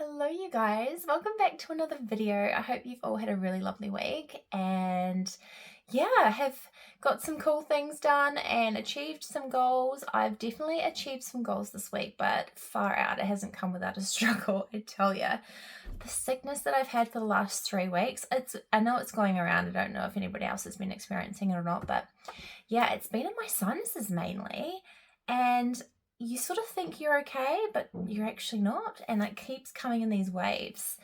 Hello you guys, welcome back to another video. I hope you've all had a really lovely week and yeah, have got some cool things done and achieved some goals. I've definitely achieved some goals this week, but far out. It hasn't come without a struggle, I tell you. The sickness that I've had for the last 3 weeks, I know it's going around. I don't know if anybody else has been experiencing it or not, but yeah, it's been in my sinuses mainly, and you sort of think you're okay, but you're actually not, and it keeps coming in these waves.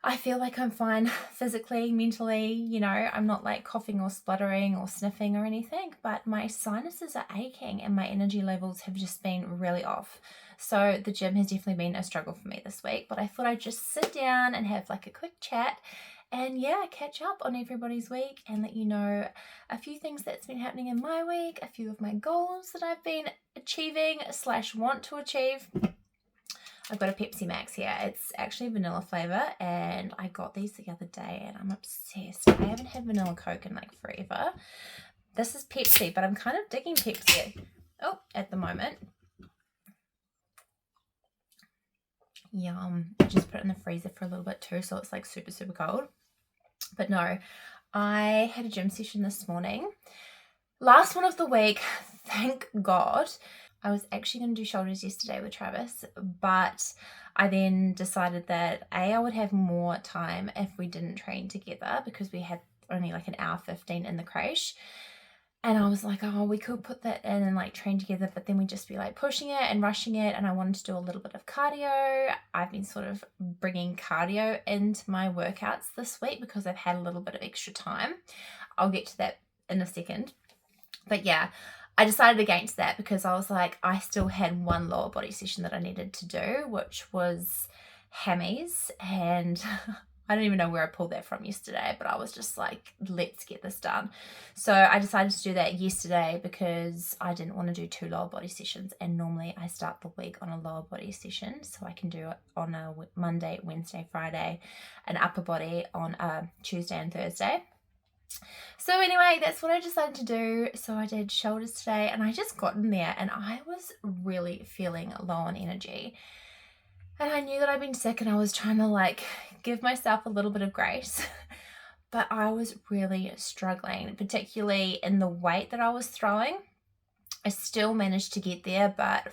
I feel like I'm fine physically, mentally, I'm not like coughing or spluttering or sniffing or anything, but my sinuses are aching and my energy levels have just been really off. So the gym has definitely been a struggle for me this week, but I thought I'd just sit down and have like a quick chat and yeah, catch up on everybody's week and let you know a few things that's been happening in my week, a few of my goals that I've been achieving / want to achieve. I've got a Pepsi Max here. It's actually vanilla flavor and I got these the other day and I'm obsessed. I haven't had vanilla Coke in like forever. This is Pepsi, but I'm kind of digging Pepsi at the moment. Yum. I just put it in the freezer for a little bit too, so it's like super, super cold. But no, I had a gym session this morning. Last one of the week, thank God. I was actually going to do shoulders yesterday with Travis, but I then decided that I would have more time if we didn't train together because we had only like an hour 15 in the crèche. And I was like, oh, we could put that in and like train together, but then we'd just be like pushing it and rushing it. And I wanted to do a little bit of cardio. I've been sort of bringing cardio into my workouts this week because I've had a little bit of extra time. I'll get to that in a second. But yeah, I decided against that because I was like, I still had one lower body session that I needed to do, which was hammies. And I don't even know where I pulled that from yesterday, but I was just like, let's get this done. So I decided to do that yesterday because I didn't want to do 2 lower body sessions. And normally I start the week on a lower body session. So I can do it on a Monday, Wednesday, Friday, an upper body on a Tuesday and Thursday. So anyway, that's what I decided to do. So I did shoulders today and I just got in there and I was really feeling low on energy. And I knew that I'd been sick and I was trying to like give myself a little bit of grace. But I was really struggling, particularly in the weight that I was throwing. I still managed to get there, but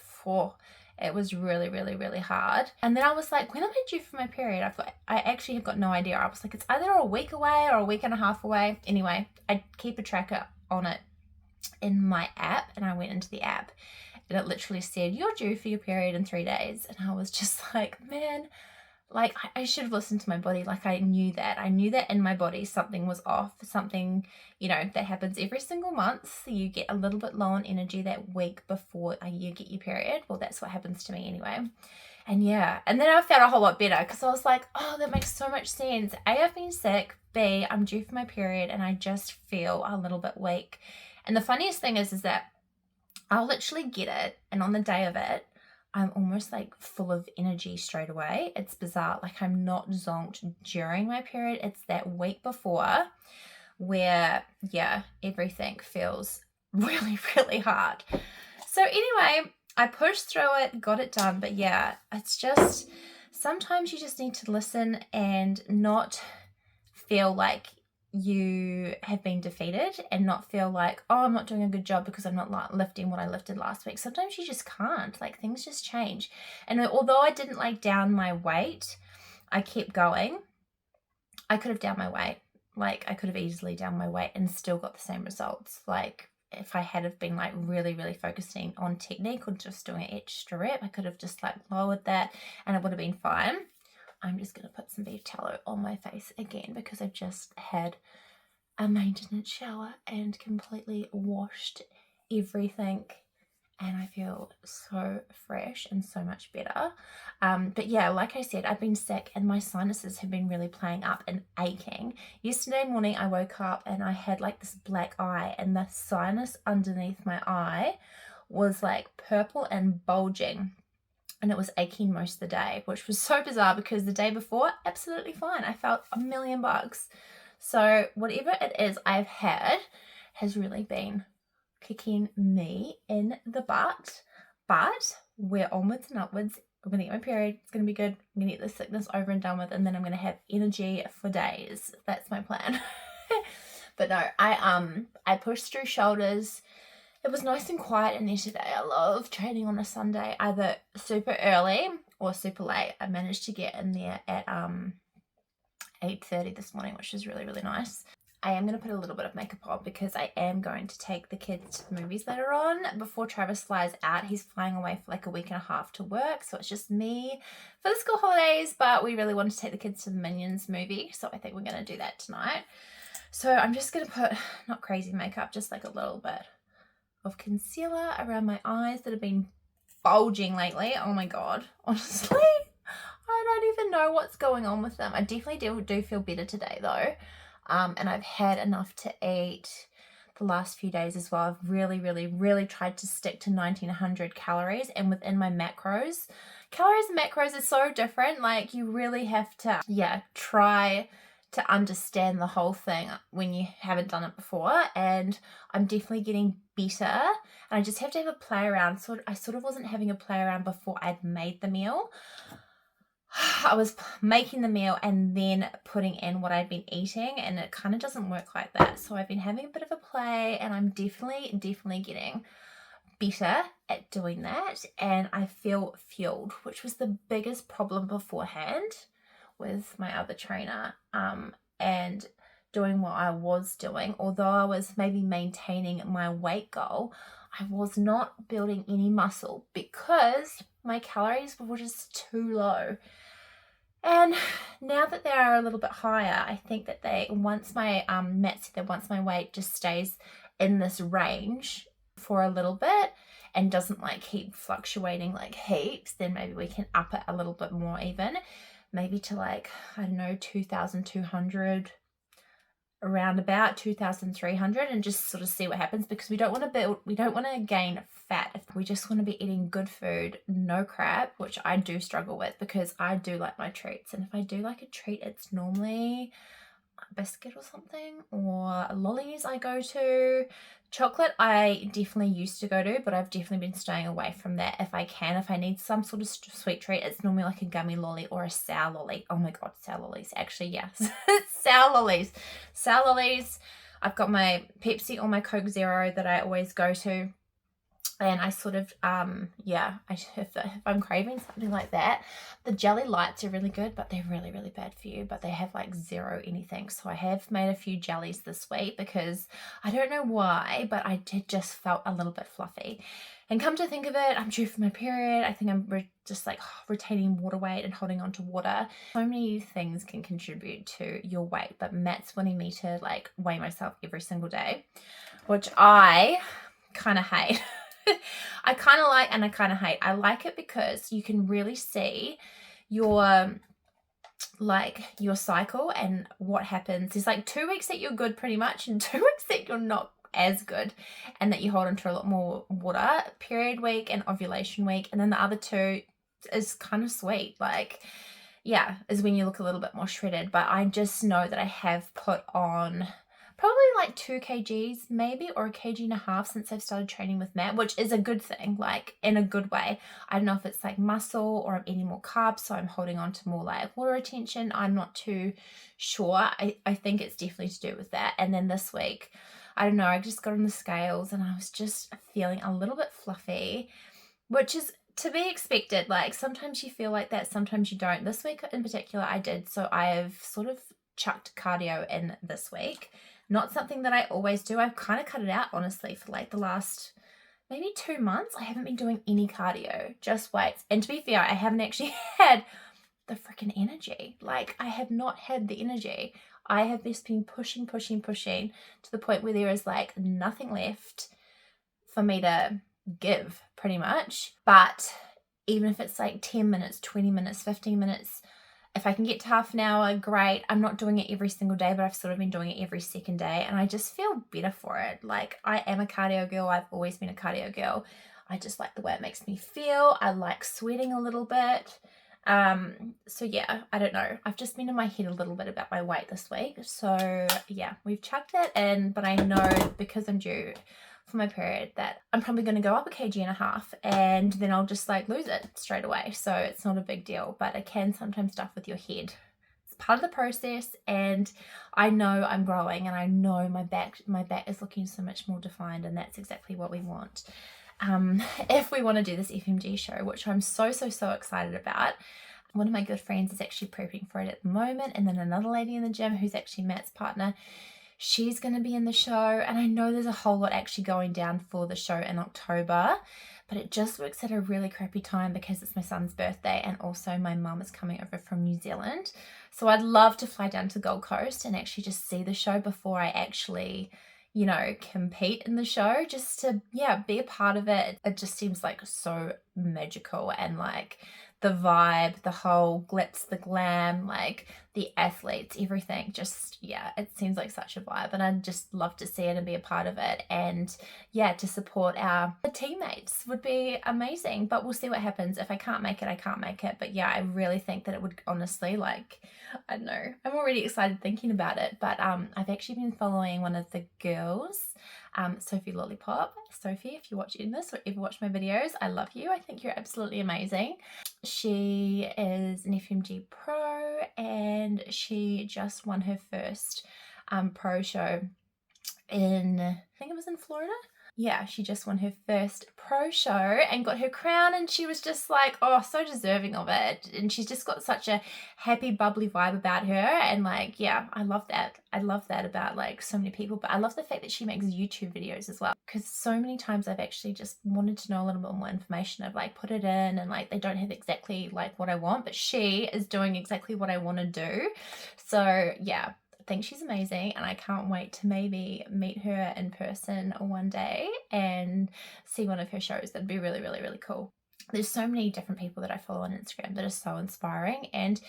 it was really, really, really hard. And then I was like, when am I due for my period? I actually have got no idea. I was like, it's either a week away or a week and a half away. Anyway, I keep a tracker on it in my app and I went into the app and it literally said, you're due for your period in 3 days. And I was just like, man, like I should have listened to my body. Like I knew that in my body something was off, something, that happens every single month. You get a little bit low on energy that week before you get your period. Well, that's what happens to me anyway. And yeah, and then I felt a whole lot better because I was like, oh, that makes so much sense. A, I've been sick. B, I'm due for my period and I just feel a little bit weak. And the funniest thing is that I'll literally get it, and on the day of it, I'm almost like full of energy straight away. It's bizarre. Like I'm not zonked during my period. It's that week before where, yeah, everything feels really, really hard. So anyway, I pushed through it, got it done. But yeah, it's just, sometimes you just need to listen and not feel like you have been defeated and not feel like, oh, I'm not doing a good job because I'm not lifting what I lifted last week. Sometimes you just can't, like things just change. And although I didn't like down my weight, I kept going. I could have down my weight. Like I could have easily down my weight and still got the same results. Like if I had have been like really, really focusing on technique or just doing an extra rep, I could have just like lowered that and it would have been fine. I'm just going to put some beef tallow on my face again because I've just had a maintenance shower and completely washed everything and I feel so fresh and so much better. But yeah, like I said, I've been sick and my sinuses have been really playing up and aching. Yesterday morning I woke up and I had like this black eye and the sinus underneath my eye was like purple and bulging. And it was aching most of the day, which was so bizarre because the day before, absolutely fine. I felt $1,000,000. So whatever it is I've had has really been kicking me in the butt. But we're onwards and upwards I'm going to get my period. It's going to be good. I'm going to get this sickness over and done with, and then I'm going to have energy for days. That's my plan. But no, I pushed through shoulders. It was nice and quiet in there today. I love training on a Sunday, either super early or super late. I managed to get in there at 8:30 this morning, which is really, really nice. I am going to put a little bit of makeup on because I am going to take the kids to the movies later on before Travis flies out. He's flying away for like a week and a half to work, so it's just me for the school holidays, but we really wanted to take the kids to the Minions movie, so I think we're going to do that tonight. So I'm just going to put, not crazy makeup, just like a little bit of concealer around my eyes that have been bulging lately. Oh my god, honestly, I don't even know what's going on with them. I definitely do feel better today though. And I've had enough to eat the last few days as well. I've really, really, really tried to stick to 1900 calories, and within my macros. Calories and macros are so different. Like, you really have to, try to understand the whole thing when you haven't done it before. And I'm definitely getting better. And I just have to have a play around. I sort of wasn't having a play around before I'd made the meal. I was making the meal and then putting in what I'd been eating, and it kind of doesn't work like that. So I've been having a bit of a play, and I'm definitely getting better at doing that, and I feel fueled, which was the biggest problem beforehand with my other trainer, and doing what I was doing. Although I was maybe maintaining my weight goal, I was not building any muscle because my calories were just too low. And now that they are a little bit higher, I think that once my Matt said that once my weight just stays in this range for a little bit and doesn't like keep fluctuating like heaps, then maybe we can up it a little bit more, even maybe to like, I don't know, 2,200, around about 2,300, and just sort of see what happens, because we don't want to gain fat. We just want to be eating good food, no crap, which I do struggle with because I do like my treats. And if I do like a treat, it's normally a biscuit or something, or lollies I go to. Chocolate I definitely used to go to, but I've definitely been staying away from that. If I need some sort of sweet treat, it's normally like a gummy lolly or a sour lolly. Oh my god, sour lollies. Actually, yes. Sour lollies. I've got my Pepsi or my Coke Zero that I always go to. And I sort of, if I'm craving something like that, the jelly lights are really good, but they're really, really bad for you. But they have like zero anything. So I have made a few jellies this week because I don't know why, but I just felt a little bit fluffy. And come to think of it, I'm due for my period. I think I'm just like retaining water weight and holding on to water. So many things can contribute to your weight, but Matt's wanting me to like weigh myself every single day, which I kind of hate. I kind of like and I kind of hate. I like it because you can really see your cycle and what happens. There's like 2 weeks that you're good pretty much, and 2 weeks that you're not as good, and that you hold on to a lot more water. Period week and ovulation week, and then the other two is kind of sweet. Like, yeah, is when you look a little bit more shredded. But I just know that I have put on probably like 2 kgs maybe, or 1.5 kg since I've started training with Matt, which is a good thing, like in a good way. I don't know if it's like muscle or I'm eating more carbs, so I'm holding on to more like water retention. I'm not too sure. I think it's definitely to do with that. And then this week, I don't know, I just got on the scales and I was just feeling a little bit fluffy, which is to be expected. Like, sometimes you feel like that, sometimes you don't. This week in particular I did, so I have sort of chucked cardio in this week. Not something that I always do. I've kind of cut it out, honestly, for like the last maybe 2 months. I haven't been doing any cardio, just weights. And to be fair, I haven't actually had the freaking energy. Like, I have not had the energy. I have just been pushing to the point where there is like nothing left for me to give, pretty much. But even if it's like 10 minutes, 20 minutes, 15 minutes, if I can get to half an hour, great. I'm not doing it every single day, but I've sort of been doing it every second day, and I just feel better for it. Like, I am a cardio girl. I've always been a cardio girl. I just like the way it makes me feel. I like sweating a little bit. So yeah, I don't know. I've just been in my head a little bit about my weight this week. So yeah, we've chucked that in, but I know because I'm due for my period that I'm probably going to go up a kg and a half, and then I'll just like lose it straight away. So it's not a big deal, but it can sometimes stuff with your head. It's part of the process, and I know I'm growing, and I know my back is looking so much more defined, and that's exactly what we want. If we want to do this FMG show, which I'm so excited about. One of my good friends is actually prepping for it at the moment, and then another lady in the gym who's actually Matt's partner, she's going to be in the show, and I know there's a whole lot actually going down for the show in October, but it just works at a really crappy time because it's my son's birthday, and also my mum is coming over from New Zealand. So I'd love to fly down to the Gold Coast and actually just see the show before I actually, you know, compete in the show, just to, yeah, be a part of it. It just seems like so magical, and like the vibe, the whole glitz, the glam, like the athletes, everything, just, yeah, it seems like such a vibe, and I'd just love to see it and be a part of it, and yeah, to support our teammates would be amazing. But we'll see what happens. If I can't make it, I can't make it, but yeah, I really think that it would, honestly, like, I don't know, I'm already excited thinking about it. But I've actually been following one of the girls, Sophie Lollipop. Sophie, if you're watching this or ever watch my videos, I love you. I think you're absolutely amazing. She is an FMG pro, and she just won her first pro show in, I think it was in Florida. Yeah, she just won her first pro show and got her crown, and she was just like, oh, so deserving of it. And she's just got such a happy, bubbly vibe about her. And like, yeah, I love that. I love that about like so many people. But I love the fact that she makes YouTube videos as well, because so many times I've actually just wanted to know a little bit more information. I've like put it in, and like they don't have exactly like what I want, but she is doing exactly what I want to do. So yeah, think she's amazing, and I can't wait to maybe meet her in person one day and see one of her shows. That'd be really cool. There's so many different people that I follow on Instagram that are so inspiring, and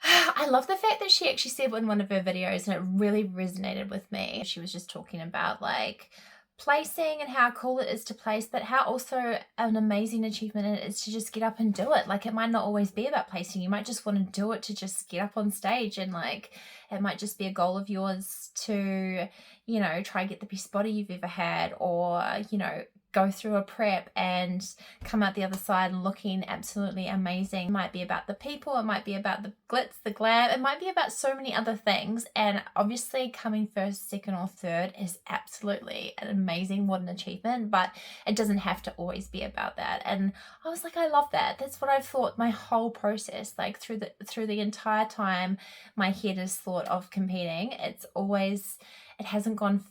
I love the fact that she actually said in one of her videos, and it really resonated with me. She was just talking about like placing and how cool it is to place, but how also an amazing achievement it is to just get up and do it. Like, it might not always be about placing. You might just want to do it to just get up on stage, and like it might just be a goal of yours to, you know, try and get the best body you've ever had, or, you know, go through a prep and come out the other side looking absolutely amazing. It might be about the people, it might be about the glitz, the glam, it might be about so many other things. And obviously coming first, second or third is absolutely an amazing, what an achievement, but it doesn't have to always be about that. And I was like, I love that. That's what I've thought my whole process, like through the entire time my head has thought of competing. It's always, it hasn't gone,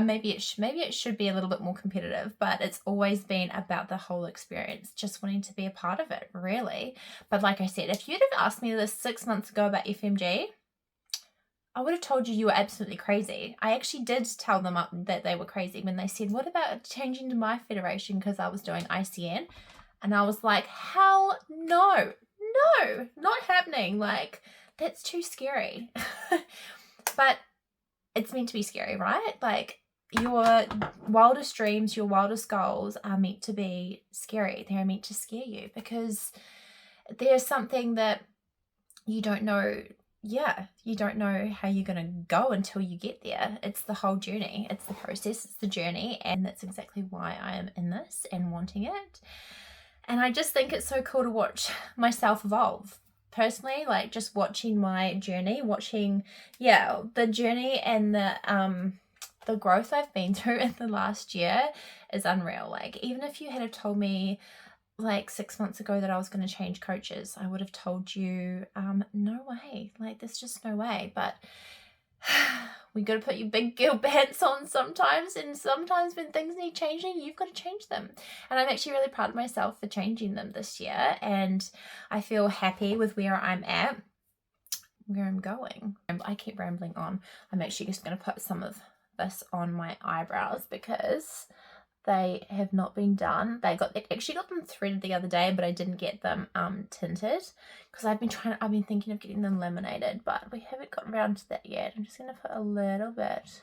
maybe it should be a little bit more competitive, but it's always been about the whole experience, just wanting to be a part of it, really. But like I said, if you'd have asked me this 6 months ago about FMG, I would have told you were absolutely crazy. I actually did tell them that they were crazy when they said, what about changing to my federation, because I was doing ICN? And I was like, hell no, not happening. Like, that's too scary. But it's meant to be scary, right? Like, your wildest dreams, your wildest goals are meant to be scary. They're meant to scare you, because there's something that you don't know. Yeah, you don't know how you're going to go until you get there. It's the whole journey. It's the process. It's the journey. And that's exactly why I am in this and wanting it. And I just think it's so cool to watch myself evolve. Personally, like just watching my journey, the journey and the growth I've been through in the last year is unreal. Like, even if you had told me like 6 months ago that I was going to change coaches, I would have told you, no way, like there's just no way. But we got to put your big girl pants on sometimes, and sometimes when things need changing, you've got to change them. And I'm actually really proud of myself for changing them this year, and I feel happy with where I'm at, where I'm going. I keep rambling on. I'm actually just going to put some of this on my eyebrows because they have not been done. I actually got them threaded the other day, but I didn't get them tinted, because I've been thinking of getting them laminated, but we haven't gotten around to that yet. I'm just going to put a little bit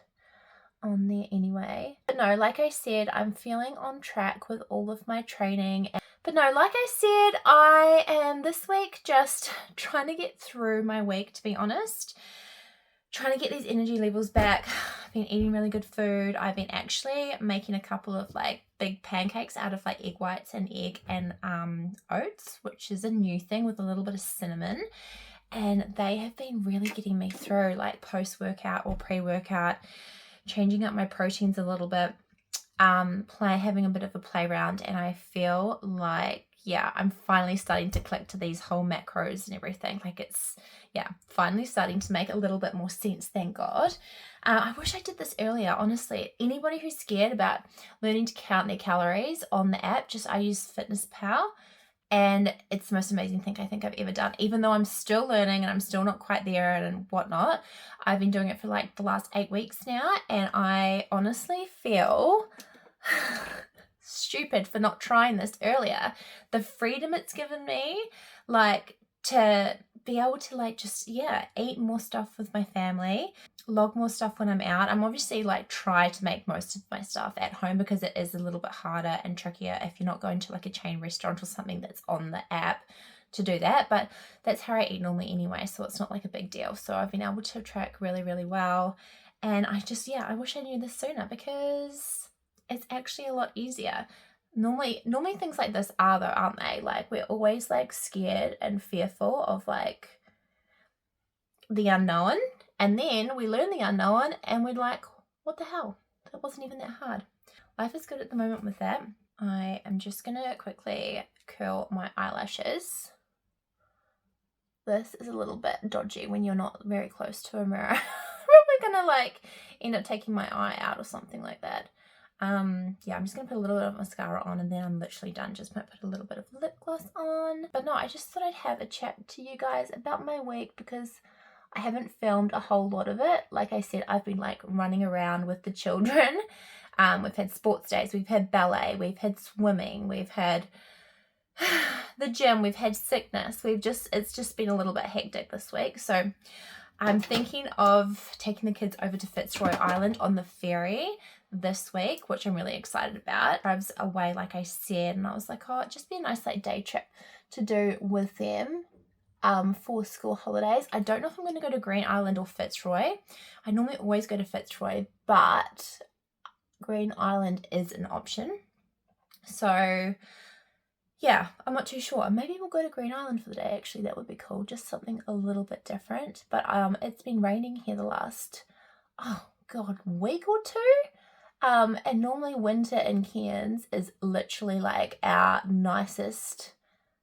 on there anyway. But no, like I said, I'm feeling on track with all of my training. But no, like I said, I am this week just trying to get through my week, to be honest. trying to get these energy levels back. I've been eating really good food. I've been actually making a couple of like big pancakes out of like egg whites and egg and oats, which is a new thing with a little bit of cinnamon. And they have been really getting me through, like post-workout or pre-workout, changing up my proteins a little bit, having a bit of a play around, and I feel like, yeah, I'm finally starting to click to these whole macros and everything. Like it's, yeah, finally starting to make a little bit more sense, thank God. I wish I did this earlier, honestly. Anybody who's scared about learning to count their calories on the app, I use FitnessPal. And it's the most amazing thing I think I've ever done. Even though I'm still learning and I'm still not quite there and whatnot, I've been doing it for like the last 8 weeks now. And I honestly feel stupid for not trying this earlier. The freedom it's given me, like to be able to like just, yeah, eat more stuff with my family, log more stuff when I'm out. I'm obviously like try to make most of my stuff at home because it is a little bit harder and trickier if you're not going to like a chain restaurant or something that's on the app to do that, but that's how I eat normally anyway, so it's not like a big deal. So I've been able to track really, really well, and I just, yeah, I wish I knew this sooner because it's actually a lot easier. Normally things like this are though, aren't they? Like we're always like scared and fearful of like the unknown, and then we learn the unknown and we're like, what the hell? That wasn't even that hard. Life is good at the moment with that. I am just gonna quickly curl my eyelashes. This is a little bit dodgy when you're not very close to a mirror. Probably gonna like end up taking my eye out or something like that. Yeah, I'm just gonna put a little bit of mascara on and then I'm literally done. Just might put a little bit of lip gloss on. But no, I just thought I'd have a chat to you guys about my week because I haven't filmed a whole lot of it. Like I said, I've been like running around with the children. We've had sports days, we've had ballet, we've had swimming, we've had the gym, we've had sickness. It's just been a little bit hectic this week. So I'm thinking of taking the kids over to Fitzroy Island on the ferry this week, which I'm really excited about. I was away, like I said, and I was like, oh, it'd just be a nice like day trip to do with them for school holidays. I don't know if I'm going to go to Green Island or Fitzroy. I normally always go to Fitzroy, but Green Island is an option. So yeah, I'm not too sure. Maybe we'll go to Green Island for the day, actually. That would be cool. Just something a little bit different. But it's been raining here the last, oh God, week or two. And normally winter in Cairns is literally like our nicest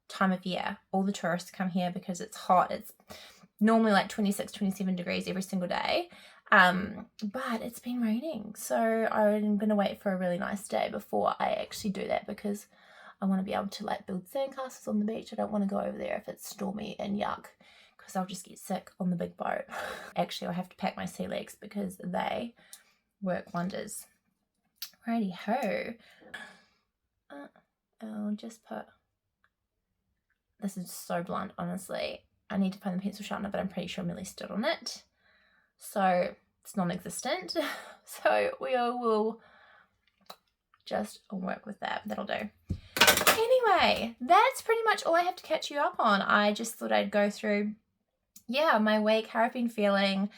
time of year. All the tourists come here because it's hot. It's normally like 26, 27 degrees every single day. But it's been raining. So I'm going to wait for a really nice day before I actually do that because I want to be able to like build sandcastles on the beach. I don't want to go over there if it's stormy and yuck because I'll just get sick on the big boat. Actually, I'll have to pack my sea legs because they work wonders. Righty ho. I'll just put, this is so blunt, honestly. I need to find the pencil sharpener, but I'm pretty sure Millie stood on it. So it's non-existent. So we will just work with that. That'll do. Anyway, that's pretty much all I have to catch you up on. I just thought I'd go through, yeah, my week, how I've been feeling.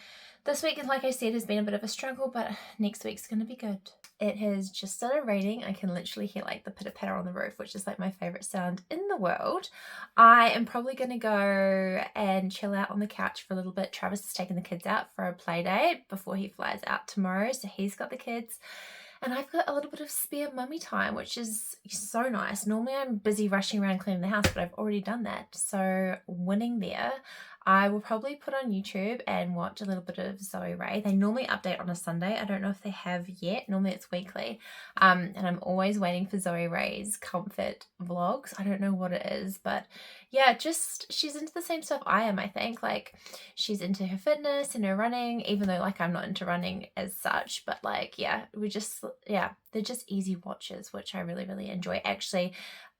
This week, like I said, has been a bit of a struggle, but next week's going to be good. It has just started raining. I can literally hear like the pitter patter on the roof, which is like my favorite sound in the world. I am probably going to go and chill out on the couch for a little bit. Travis is taking the kids out for a play date before he flies out tomorrow. So he's got the kids. And I've got a little bit of spare mummy time, which is so nice. Normally I'm busy rushing around cleaning the house, but I've already done that. So winning there. I will probably put on YouTube and watch a little bit of Zoe Ray. They normally update on a Sunday. I don't know if they have yet. Normally it's weekly. And I'm always waiting for Zoe Ray's comfort vlogs. I don't know what it is, but yeah, just she's into the same stuff I am, I think. Like she's into her fitness and her running, even though like I'm not into running as such, but like, yeah, they're just easy watches, which I really, really enjoy. Actually,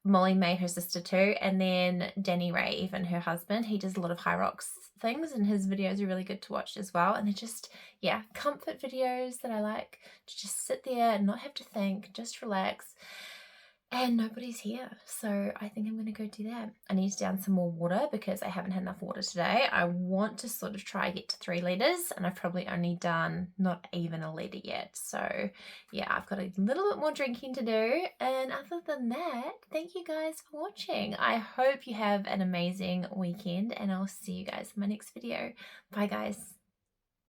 Molly May, her sister too, and then Danny Ray, even her husband, he does a lot of high rocks things and his videos are really good to watch as well. And they're just, yeah, comfort videos that I like to just sit there and not have to think, just relax. and nobody's here. So I think I'm going to go do that. I need to down some more water because I haven't had enough water today. I want to sort of try get to 3 litres, and I've probably only done not even a litre yet. So yeah, I've got a little bit more drinking to do. And other than that, thank you guys for watching. I hope you have an amazing weekend, and I'll see you guys in my next video. Bye guys.